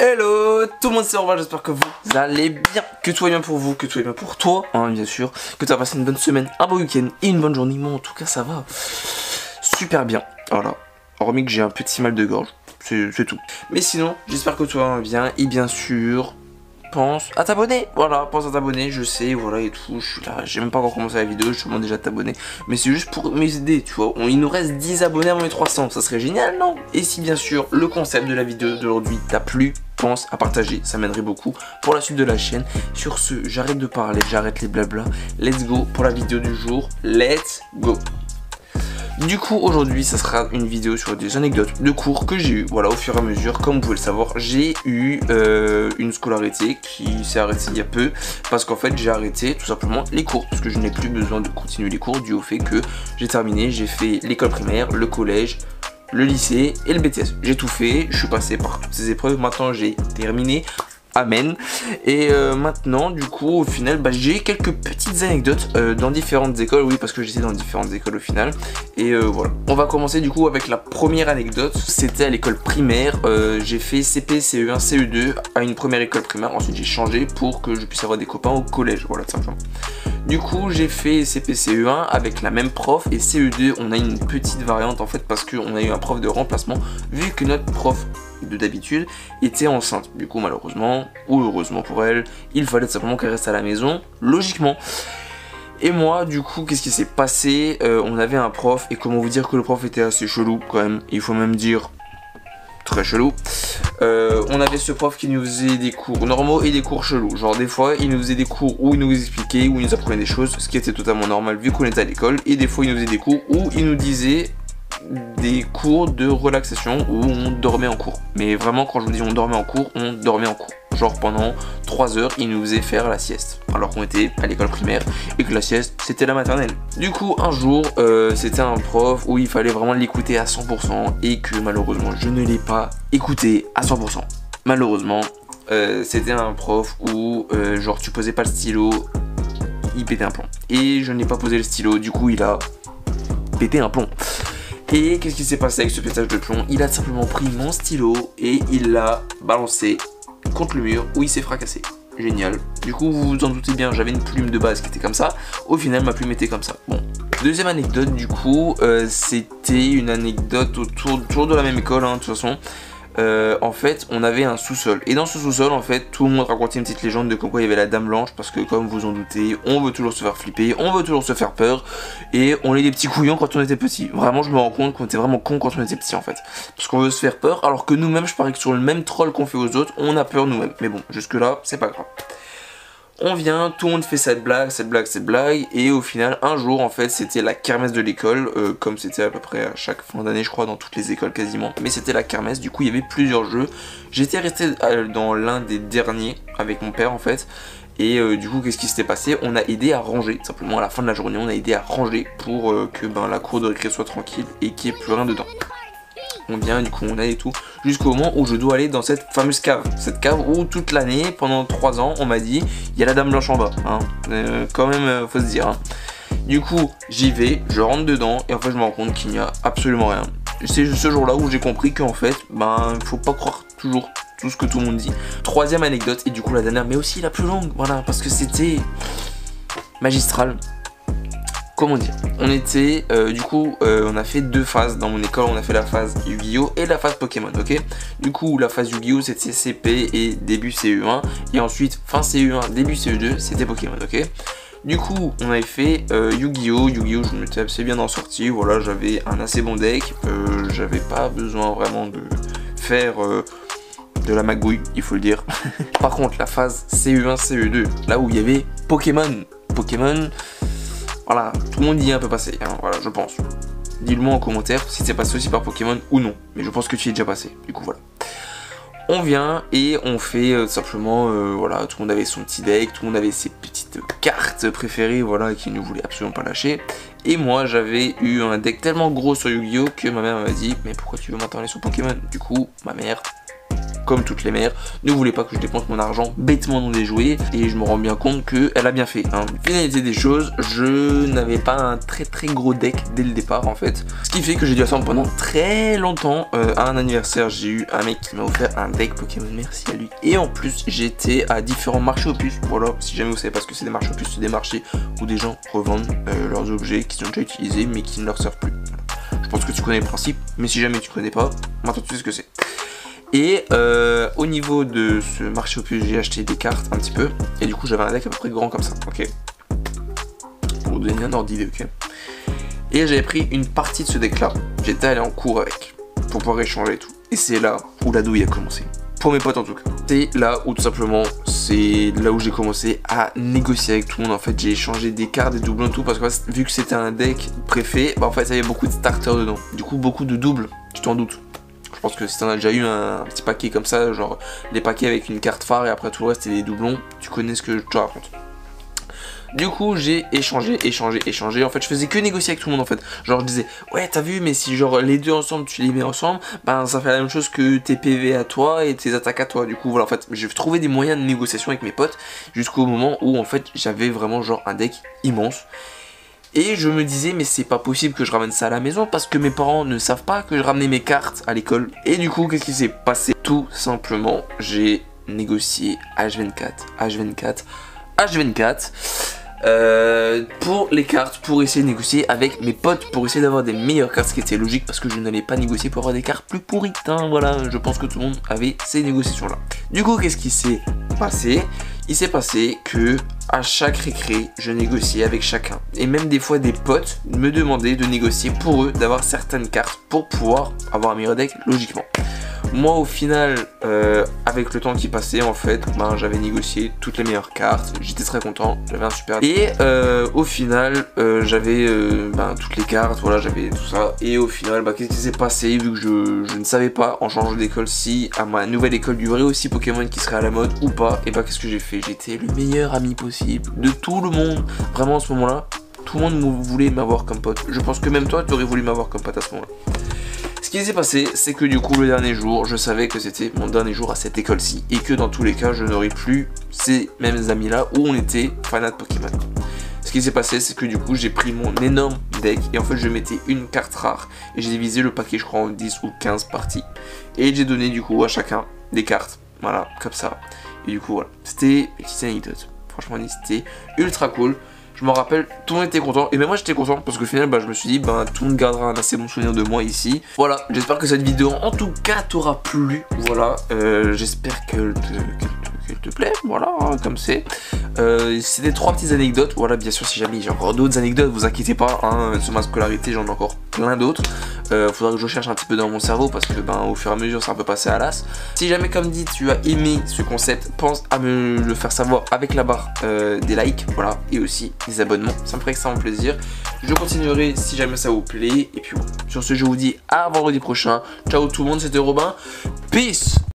Hello tout le monde, c'est Orval, j'espère que vous allez bien, que tout va bien pour vous, que tout va bien pour toi, hein, bien sûr, que tu as passé une bonne semaine, un bon week-end et une bonne journée. Moi en tout cas ça va super bien, voilà, hormis que j'ai un petit mal de gorge, c'est tout. Mais sinon, j'espère que tout va bien et bien sûr, pense à t'abonner, voilà, pense à t'abonner, je sais, voilà et tout, je suis là, j'ai même pas encore commencé la vidéo, je te demande déjà de t'abonner, mais c'est juste pour m'aider, tu vois, il nous reste 10 abonnés avant les 300, ça serait génial, non? Et si bien sûr, le concept de la vidéo d'aujourd'hui t'a plu, pense à partager, ça m'aiderait beaucoup pour la suite de la chaîne. Sur ce, j'arrête de parler, j'arrête les blabla, let's go pour la vidéo du jour, let's go. Du coup aujourd'hui ça sera une vidéo sur des anecdotes de cours que j'ai eu, voilà, au fur et à mesure. Comme vous pouvez le savoir, j'ai eu une scolarité qui s'est arrêtée il y a peu, parce qu'en fait j'ai arrêté tout simplement les cours, parce que je n'ai plus besoin de continuer les cours dû au fait que j'ai terminé, j'ai fait l'école primaire, le collège, le lycée et le BTS. J'ai tout fait, je suis passé par toutes ces épreuves, maintenant j'ai terminé. Amen. Et maintenant du coup au final j'ai quelques petites anecdotes dans différentes écoles, oui parce que j'étais dans différentes écoles au final. Et voilà, on va commencer du coup avec la première anecdote. C'était à l'école primaire, j'ai fait CP, CE1, CE2 à une première école primaire, ensuite j'ai changé pour que je puisse avoir des copains au collège, voilà tout simplement. Du coup j'ai fait CP, CE1 avec la même prof, et CE2 on a une petite variante en fait parce qu'on a eu un prof de remplacement vu que notre prof de d'habitude était enceinte. Du coup malheureusement ou heureusement pour elle, il fallait simplement qu'elle reste à la maison, logiquement. Et moi du coup qu'est-ce qui s'est passé, on avait un prof, et comment vous dire que le prof était assez chelou quand même, il faut même dire très chelou. On avait ce prof qui nous faisait des cours normaux et des cours chelous. Genre des fois il nous faisait des cours où il nous expliquait, où il nous apprenait des choses, ce qui était totalement normal vu qu'on était à l'école. Et des fois il nous faisait des cours où il nous disait des cours de relaxation où on dormait en cours. Mais vraiment quand je vous dis on dormait en cours, on dormait en cours. Genre pendant 3 heures il nous faisait faire la sieste alors qu'on était à l'école primaire et que la sieste c'était la maternelle. Du coup un jour c'était un prof où il fallait vraiment l'écouter à 100% et que malheureusement je ne l'ai pas écouté à 100%. Malheureusement c'était un prof où genre tu posais pas le stylo, il pétait un plomb. Et je n'ai pas posé le stylo, du coup il a pété un plomb. Et qu'est-ce qui s'est passé avec ce pétage de plomb? Il a simplement pris mon stylo et il l'a balancé contre le mur où il s'est fracassé. Génial. Du coup vous vous en doutez bien, j'avais une plume de base qui était comme ça. Au final ma plume était comme ça. Bon. Deuxième anecdote du coup, c'était une anecdote autour de la même école hein, de toute façon. En fait on avait un sous-sol, et dans ce sous-sol en fait tout le monde racontait une petite légende de comme quoi il y avait la dame blanche, parce que comme vous en doutez on veut toujours se faire flipper, on veut toujours se faire peur, et on est des petits couillons quand on était petit. Vraiment je me rends compte qu'on était vraiment cons quand on était petit en fait, parce qu'on veut se faire peur alors que nous-mêmes, je parie que sur le même troll qu'on fait aux autres on a peur nous-mêmes. Mais bon, jusque là c'est pas grave. On vient, tout le monde fait cette blague, et au final, un jour, en fait, c'était la kermesse de l'école, comme c'était à peu près à chaque fin d'année, je crois, dans toutes les écoles quasiment. Mais c'était la kermesse, du coup, il y avait plusieurs jeux. J'étais resté dans l'un des derniers avec mon père, en fait. Et du coup, qu'est-ce qui s'était passé? On a aidé à ranger, simplement à la fin de la journée, on a aidé à ranger pour que la cour de récré soit tranquille et qu'il n'y ait plus rien dedans. On vient, du coup on a et tout, jusqu'au moment où je dois aller dans cette fameuse cave. Cette cave où toute l'année, pendant 3 ans, on m'a dit, il y a la dame blanche en bas, hein. Quand même, faut se dire. Hein. Du coup, j'y vais, je rentre dedans, et en fait je me rends compte qu'il n'y a absolument rien. C'est ce jour-là où j'ai compris qu'en fait, faut pas croire toujours tout ce que tout le monde dit. Troisième anecdote, et du coup la dernière, mais aussi la plus longue, voilà, parce que c'était magistral. Comment dire, on était, du coup, on a fait 2 phases dans mon école, on a fait la phase Yu-Gi-Oh et la phase Pokémon, ok. Du coup, la phase Yu-Gi-Oh c'était CP et début CE1, et ensuite, fin CE1, début CE2, c'était Pokémon, ok. Du coup, on avait fait Yu-Gi-Oh, je m'étais assez bien en sortie, voilà, j'avais un assez bon deck, j'avais pas besoin vraiment de faire de la magouille, il faut le dire. Par contre, la phase CE1, CE2, là où il y avait Pokémon, voilà, tout le monde y est un peu passé, hein, voilà, je pense. Dis-le-moi en commentaire si c'est passé aussi par Pokémon ou non, mais je pense que tu y es déjà passé, du coup voilà. On vient et on fait simplement, voilà, tout le monde avait son petit deck, tout le monde avait ses petites cartes préférées, voilà, qui ne voulaient absolument pas lâcher. Et moi j'avais eu un deck tellement gros sur Yu-Gi-Oh que ma mère m'a dit, mais pourquoi tu veux m'attendre sur Pokémon? Du coup, ma mère comme toutes les mères, ne voulait pas que je dépense mon argent bêtement dans des jouets, et je me rends bien compte qu'elle a bien fait. Hein. Finalité des choses, je n'avais pas un très gros deck dès le départ en fait, ce qui fait que j'ai dû attendre pendant très longtemps. À un anniversaire, j'ai eu un mec qui m'a offert un deck Pokémon, merci à lui, et en plus j'étais à différents marchés aux puces. Voilà, si jamais vous savez pas ce que c'est des marchés aux puces, c'est des marchés où des gens revendent leurs objets qu'ils ont déjà utilisés mais qui ne leur servent plus. Voilà. Je pense que tu connais le principe, mais si jamais tu connais pas, maintenant tu sais ce que c'est. Et au niveau de ce marché aux puces, j'ai acheté des cartes un petit peu, et du coup j'avais un deck à peu près grand comme ça, ok, pour vous donner un ordre d'idée, ok. Et j'avais pris une partie de ce deck là, j'étais allé en cours avec, pour pouvoir échanger et tout. Et c'est là où la douille a commencé. Pour mes potes en tout cas. C'est là où tout simplement, c'est là où j'ai commencé à négocier avec tout le monde. En fait, j'ai échangé des cartes, des doublons et tout, parce que vu que c'était un deck préfet, bah en fait, il y avait beaucoup de starters dedans. Du coup, beaucoup de doubles, tu t'en doutes. Je pense que si t'en as déjà eu un petit paquet comme ça, genre des paquets avec une carte phare et après tout le reste, c'est des doublons, tu connais ce que je te raconte. Du coup j'ai échangé. En fait je faisais que négocier avec tout le monde en fait. Genre je disais ouais t'as vu, mais si genre les deux ensemble tu les mets ensemble, ben ça fait la même chose que tes PV à toi et tes attaques à toi. Du coup voilà, en fait j'ai trouvé des moyens de négociation avec mes potes jusqu'au moment où en fait j'avais vraiment genre un deck immense. Et je me disais mais c'est pas possible que je ramène ça à la maison parce que mes parents ne savent pas que je ramenais mes cartes à l'école. Et du coup qu'est-ce qui s'est passé? Tout simplement j'ai négocié H24 pour les cartes, pour essayer de négocier avec mes potes, pour essayer d'avoir des meilleures cartes, ce qui était logique parce que je n'allais pas négocier pour avoir des cartes plus pourrites, hein, voilà, je pense que tout le monde avait ces négociations là. Du coup qu'est-ce qui s'est passé? Il s'est passé que à chaque récré je négociais avec chacun, et même des fois des potes me demandaient de négocier pour eux, d'avoir certaines cartes pour pouvoir avoir un meilleur deck logiquement. Moi au final, avec le temps qui passait en fait, ben, j'avais négocié toutes les meilleures cartes, j'étais très content, j'avais un super... Et au final, j'avais toutes les cartes, voilà, j'avais tout ça. Et au final, qu'est-ce qui s'est passé, vu que je ne savais pas en changeant d'école si à ma nouvelle école il y aurait aussi Pokémon qui serait à la mode ou pas. Et qu'est-ce que j'ai fait? J'étais le meilleur ami possible de tout le monde, vraiment à ce moment-là. Tout le monde voulait m'avoir comme pote, je pense que même toi tu aurais voulu m'avoir comme pote à ce moment-là. Ce qui s'est passé, c'est que du coup le dernier jour, je savais que c'était mon dernier jour à cette école-ci et que dans tous les cas, je n'aurais plus ces mêmes amis-là où on était fanat de Pokémon. Ce qui s'est passé, c'est que du coup, j'ai pris mon énorme deck et en fait, je mettais une carte rare et j'ai divisé le paquet, je crois, en 10 ou 15 parties. Et j'ai donné du coup à chacun des cartes, voilà, comme ça. Et du coup, voilà, c'était une petite anecdote. Franchement, c'était ultra cool. Je me rappelle, tout le monde était content, et même moi j'étais content parce qu'au final je me suis dit tout le monde gardera un assez bon souvenir de moi ici. Voilà, j'espère que cette vidéo en tout cas t'aura plu. Voilà, j'espère qu'elle te plaît, voilà, hein, comme c'est. C'était 3 petites anecdotes, voilà, bien sûr si jamais j'ai encore d'autres anecdotes, vous inquiétez pas, hein, sur ma scolarité j'en ai encore plein d'autres. Faudra que je cherche un petit peu dans mon cerveau parce que au fur et à mesure c'est un peu passé à l'as. Si jamais comme dit tu as aimé ce concept, pense à me le faire savoir avec la barre des likes, voilà, et aussi des abonnements, ça me ferait extrêmement plaisir. Je continuerai si jamais ça vous plaît, et puis voilà. Sur ce je vous dis à vendredi prochain, ciao tout le monde, c'était Robin, peace.